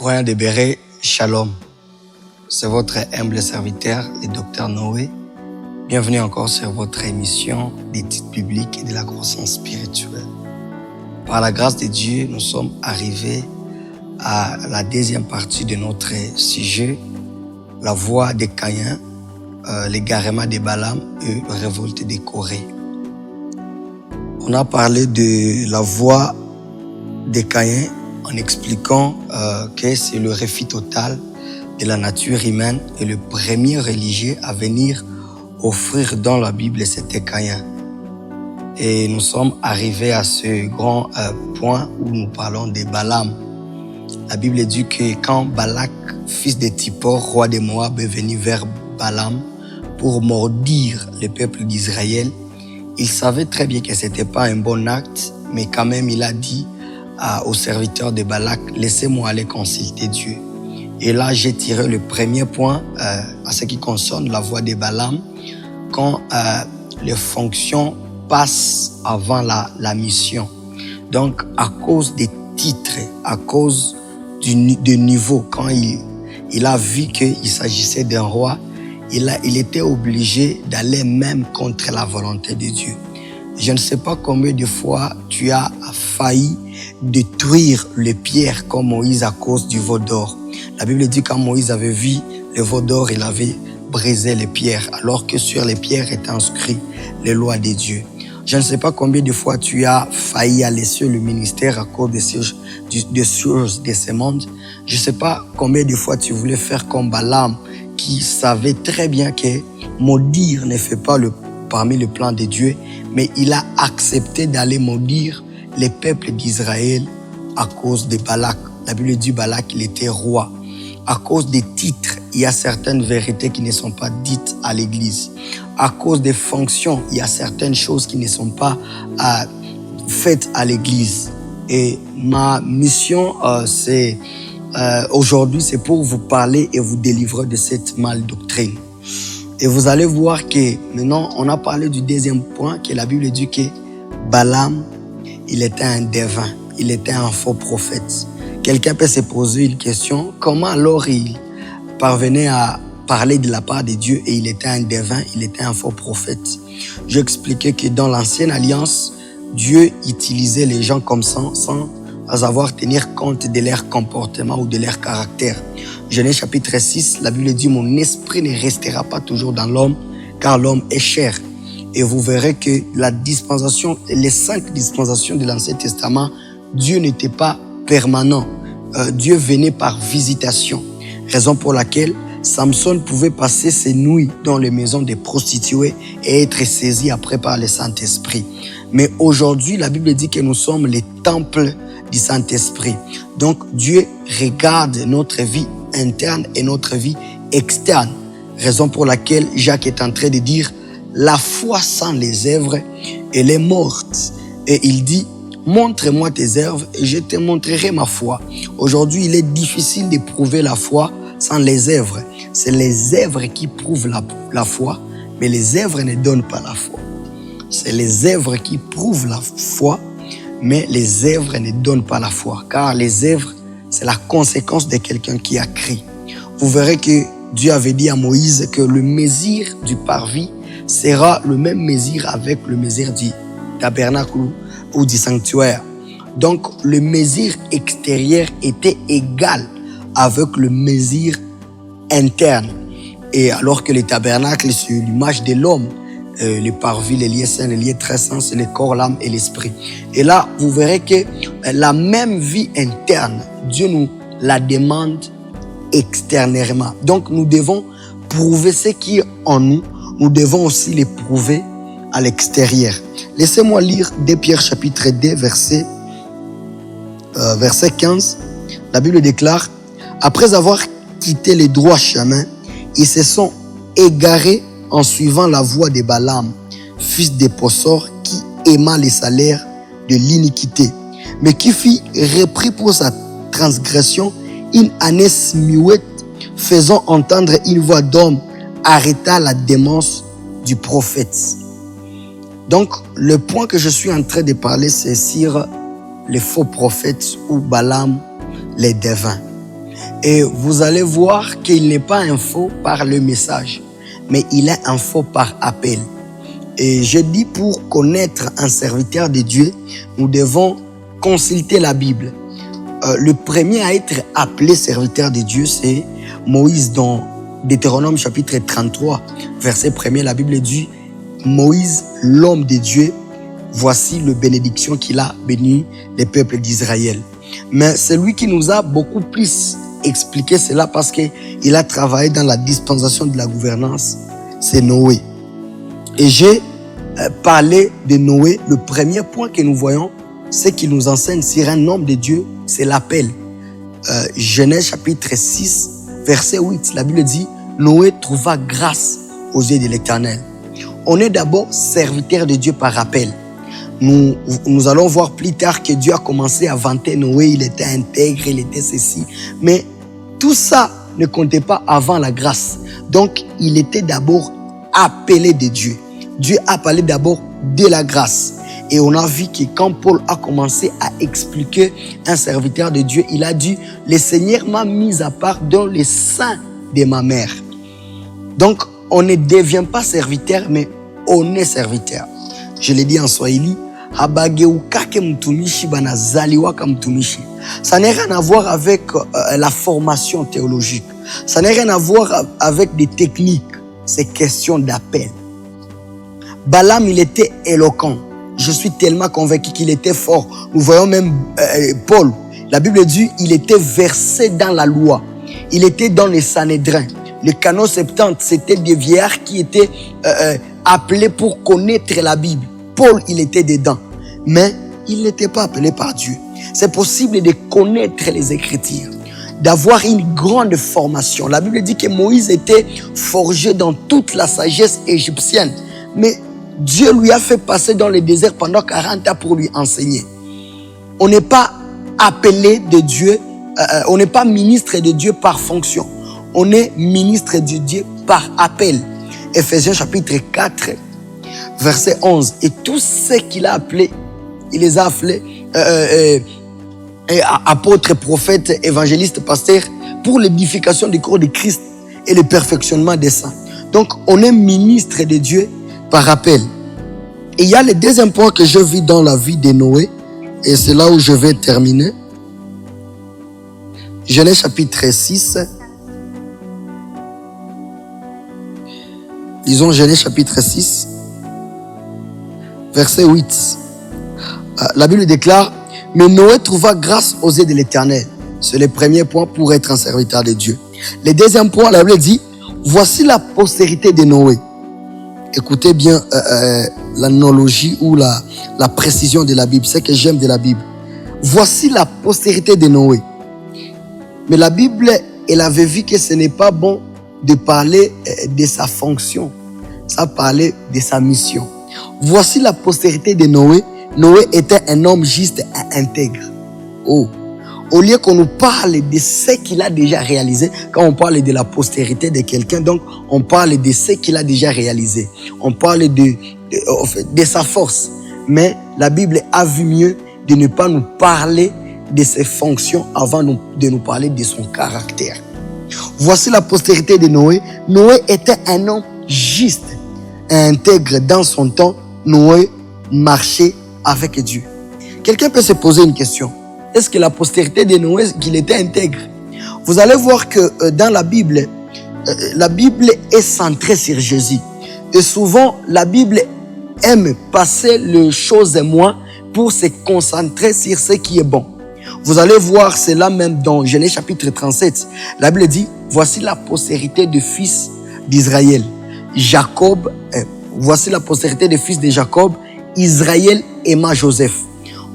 Croyant de Béret, Shalom. C'est votre humble serviteur, le docteur Noé. Bienvenue encore sur votre émission d'études bibliques et de la croissance spirituelle. Par la grâce de Dieu, nous sommes arrivés à la deuxième partie de notre sujet, la voix de Caïn, l'égarement de Balaam et la révolte de Corée. On a parlé de la voix de Caïn en expliquant que c'est le refus total de la nature humaine et le premier religieux à venir offrir dans la Bible, c'était Caïn. Et nous sommes arrivés à ce grand point où nous parlons de Balaam. La Bible dit que quand Balak, fils de Tippor, roi de Moab, est venu vers Balaam pour maudire le peuple d'Israël, il savait très bien que ce n'était pas un bon acte, mais quand même il a dit aux serviteurs de Balak, laissez-moi aller consulter Dieu. Et là, j'ai tiré le premier point à ce qui concerne la voix de Balaam, quand les fonctions passent avant la mission. Donc, à cause des titres, à cause du niveau, quand il a vu qu'il s'agissait d'un roi, il était obligé d'aller même contre la volonté de Dieu. Je ne sais pas combien de fois tu as failli détruire les pierres comme Moïse à cause du veau d'or. La Bible dit que quand Moïse avait vu le veau d'or, il avait brisé les pierres, alors que sur les pierres étaient inscrites les lois de Dieu. Je ne sais pas combien de fois tu as failli aller sur le ministère à cause des choses de ce monde. Je ne sais pas combien de fois tu voulais faire comme Balaam, qui savait très bien que maudire ne fait pas parmi le plan de Dieu, mais il a accepté d'aller maudire les peuples d'Israël à cause de Balak. La Bible dit Balak, il était roi. À cause des titres, il y a certaines vérités qui ne sont pas dites à l'Église. À cause des fonctions, il y a certaines choses qui ne sont pas faites à l'Église. Et ma mission, aujourd'hui, c'est pour vous parler et vous délivrer de cette mal-doctrine. Et vous allez voir que maintenant, on a parlé du deuxième point, que la Bible dit que Balaam, il était un devin, il était un faux prophète. Quelqu'un peut se poser une question, comment alors il parvenait à parler de la part de Dieu et il était un devin, il était un faux prophète? J'expliquais que dans l'ancienne alliance, Dieu utilisait les gens comme ça sans avoir tenir compte de leur comportement ou de leur caractère. Genèse chapitre 6, la Bible dit « Mon esprit ne restera pas toujours dans l'homme, car l'homme est chair. » Et vous verrez que la dispensation, les 5 dispensations de l'Ancien Testament, Dieu n'était pas permanent. Dieu venait par visitation. Raison pour laquelle Samson pouvait passer ses nuits dans les maisons des prostituées et être saisi après par le Saint-Esprit. Mais aujourd'hui, la Bible dit que nous sommes les temples du Saint-Esprit. Donc, Dieu regarde notre vie interne et notre vie externe. Raison pour laquelle Jacques est en train de dire la foi sans les œuvres, elle est morte. Et il dit, montre-moi tes œuvres et je te montrerai ma foi. Aujourd'hui, il est difficile de prouver la foi sans les œuvres. C'est les œuvres qui prouvent la foi, mais les œuvres ne donnent pas la foi. C'est les œuvres qui prouvent la foi, mais les œuvres ne donnent pas la foi. Car les œuvres, c'est la conséquence de quelqu'un qui a crié. Vous verrez que Dieu avait dit à Moïse que le mesure du parvis sera le même mesure avec le mesure du tabernacle ou du sanctuaire. Donc, le mesure extérieur était égal avec le mesure interne. Et alors que le tabernacle, c'est l'image de l'homme, le parvis, les lieux saints, les lieux très saints, c'est le corps, l'âme et l'esprit. Et là, vous verrez que la même vie interne, Dieu nous la demande extérieurement. Donc, nous devons prouver ce qui est en nous. Nous devons aussi les prouver à l'extérieur. Laissez-moi lire 2 Pierre chapitre 2, verset 15. La Bible déclare, « Après avoir quitté les droits chemins, ils se sont égarés en suivant la voie de Balaam, fils de Possor, qui aima les salaires de l'iniquité, mais qui fit repris pour sa transgression une ânesse muette, faisant entendre une voix d'homme, arrêta la démence du prophète. » Donc, le point que je suis en train de parler, c'est sur les faux prophètes ou Balaam, les devins. Et vous allez voir qu'il n'est pas un faux par le message, mais il est un faux par appel. Et je dis, pour connaître un serviteur de Dieu, nous devons consulter la Bible. Le premier à être appelé serviteur de Dieu, c'est Moïse dans Deutéronome chapitre 33, verset 1er. La Bible dit, Moïse, l'homme de Dieu, voici le bénédiction qu'il a béni les peuples d'Israël. Mais c'est lui qui nous a beaucoup plus expliqué cela parce qu'il a travaillé dans la dispensation de la gouvernance, c'est Noé. Et j'ai parlé de Noé. Le premier point que nous voyons, c'est qu'il nous enseigne sur un homme de Dieu, c'est l'appel. Genèse chapitre 6, verset 8, la Bible dit, Noé trouva grâce aux yeux de l'Éternel. On est d'abord serviteur de Dieu par appel. Nous allons voir plus tard que Dieu a commencé à vanter Noé, il était intègre, il était ceci. Mais tout ça ne comptait pas avant la grâce. Donc, il était d'abord appelé de Dieu. Dieu a parlé d'abord de la grâce. Et on a vu que quand Paul a commencé à expliquer un serviteur de Dieu, il a dit, le Seigneur m'a mis à part dans le sein de ma mère. Donc, on ne devient pas serviteur, mais on est serviteur. Je l'ai dit en Swahili, ça n'a rien à voir avec la formation théologique. Ça n'a rien à voir avec des techniques. C'est question d'appel. Balaam, il était éloquent. Je suis tellement convaincu qu'il était fort. Nous voyons même Paul. La Bible dit il était versé dans la loi. Il était dans les Sanhédrins. Le canon 70, c'était des vieillards qui étaient appelés pour connaître la Bible. Paul, il était dedans. Mais il n'était pas appelé par Dieu. C'est possible de connaître les Écritures, d'avoir une grande formation. La Bible dit que Moïse était forgé dans toute la sagesse égyptienne. Mais Dieu lui a fait passer dans le désert pendant 40 ans pour lui enseigner. On n'est pas appelé de Dieu, on n'est pas ministre de Dieu par fonction. On est ministre de Dieu par appel. Ephésiens chapitre 4, verset 11. Et tous ceux qu'il a appelés, il les a appelés apôtres, prophètes, évangélistes, pasteurs, pour l'édification du corps de Christ et le perfectionnement des saints. Donc, on est ministre de Dieu par appel. Et il y a le deuxième point que je vis dans la vie de Noé, et c'est là où je vais terminer. Genèse chapitre 6. Disons Genèse chapitre 6, verset 8. La Bible déclare, mais Noé trouva grâce aux yeux de l'Éternel. C'est le premier point pour être un serviteur de Dieu. Le deuxième point, la Bible dit, voici la postérité de Noé. Écoutez bien l'analogie ou la précision de la Bible. C'est que j'aime de la Bible. Voici la postérité de Noé. Mais la Bible, elle avait vu que ce n'est pas bon de parler de sa fonction. Ça parlait de sa mission. Voici la postérité de Noé. Noé était un homme juste et intègre. Oh. Au lieu qu'on nous parle de ce qu'il a déjà réalisé, quand on parle de la postérité de quelqu'un, donc on parle de ce qu'il a déjà réalisé. On parle de sa force. Mais la Bible a vu mieux de ne pas nous parler de ses fonctions avant de nous parler de son caractère. Voici la postérité de Noé. Noé était un homme juste et intègre dans son temps. Noé marchait avec Dieu. Quelqu'un peut se poser une question. Est-ce que la postérité de Noé, qu'il était intègre? Vous allez voir que dans la Bible est centrée sur Jésus. Et souvent, la Bible aime passer les choses moins pour se concentrer sur ce qui est bon. Vous allez voir cela même dans Genèse chapitre 37. La Bible dit, voici la postérité des fils d'Israël. Jacob, voici la postérité des fils de Jacob. Israël aima Joseph.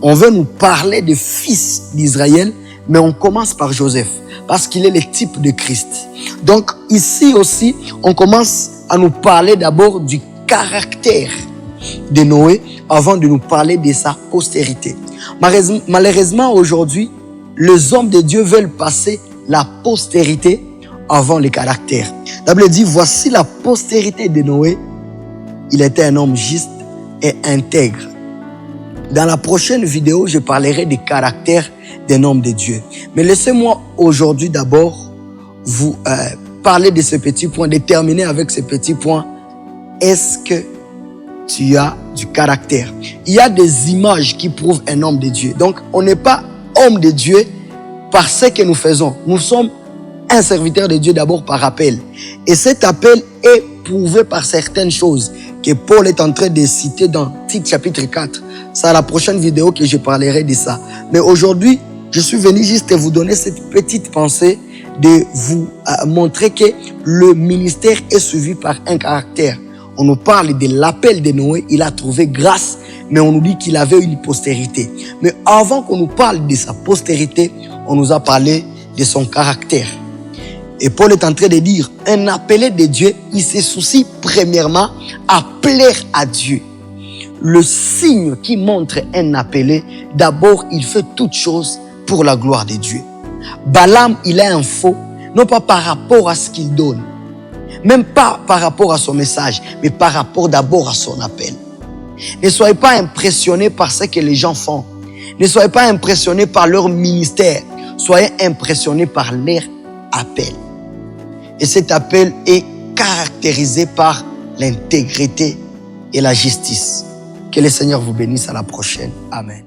On veut nous parler des fils d'Israël, mais on commence par Joseph, parce qu'il est le type de Christ. Donc ici aussi, on commence à nous parler d'abord du caractère de Noé, avant de nous parler de sa postérité. Malheureusement, aujourd'hui, les hommes de Dieu veulent passer la postérité avant le caractère. La Bible dit, voici la postérité de Noé. Il était un homme juste et intègre. Dans la prochaine vidéo, je parlerai des caractères d'un homme de Dieu. Mais laissez-moi aujourd'hui d'abord vous parler de ce petit point, de terminer avec ce petit point. Est-ce que tu as du caractère? Il y a des images qui prouvent un homme de Dieu. Donc, on n'est pas homme de Dieu par ce que nous faisons. Nous sommes un serviteur de Dieu d'abord par appel. Et cet appel est prouvé par certaines choses que Paul est en train de citer dans Tite chapitre 4. C'est à la prochaine vidéo que je parlerai de ça. Mais aujourd'hui, je suis venu juste vous donner cette petite pensée de vous montrer que le ministère est suivi par un caractère. On nous parle de l'appel de Noé, il a trouvé grâce, mais on nous dit qu'il avait une postérité. Mais avant qu'on nous parle de sa postérité, on nous a parlé de son caractère. Et Paul est en train de dire, un appelé de Dieu, il se soucie premièrement à plaire à Dieu. Le signe qui montre un appelé, d'abord, il fait toute chose pour la gloire de Dieu. Balaam, il a un faux, non pas par rapport à ce qu'il donne, même pas par rapport à son message, mais par rapport d'abord à son appel. Ne soyez pas impressionnés par ce que les gens font. Ne soyez pas impressionnés par leur ministère. Soyez impressionnés par leur appel. Et cet appel est caractérisé par l'intégrité et la justice. Que le Seigneur vous bénisse. À la prochaine. Amen.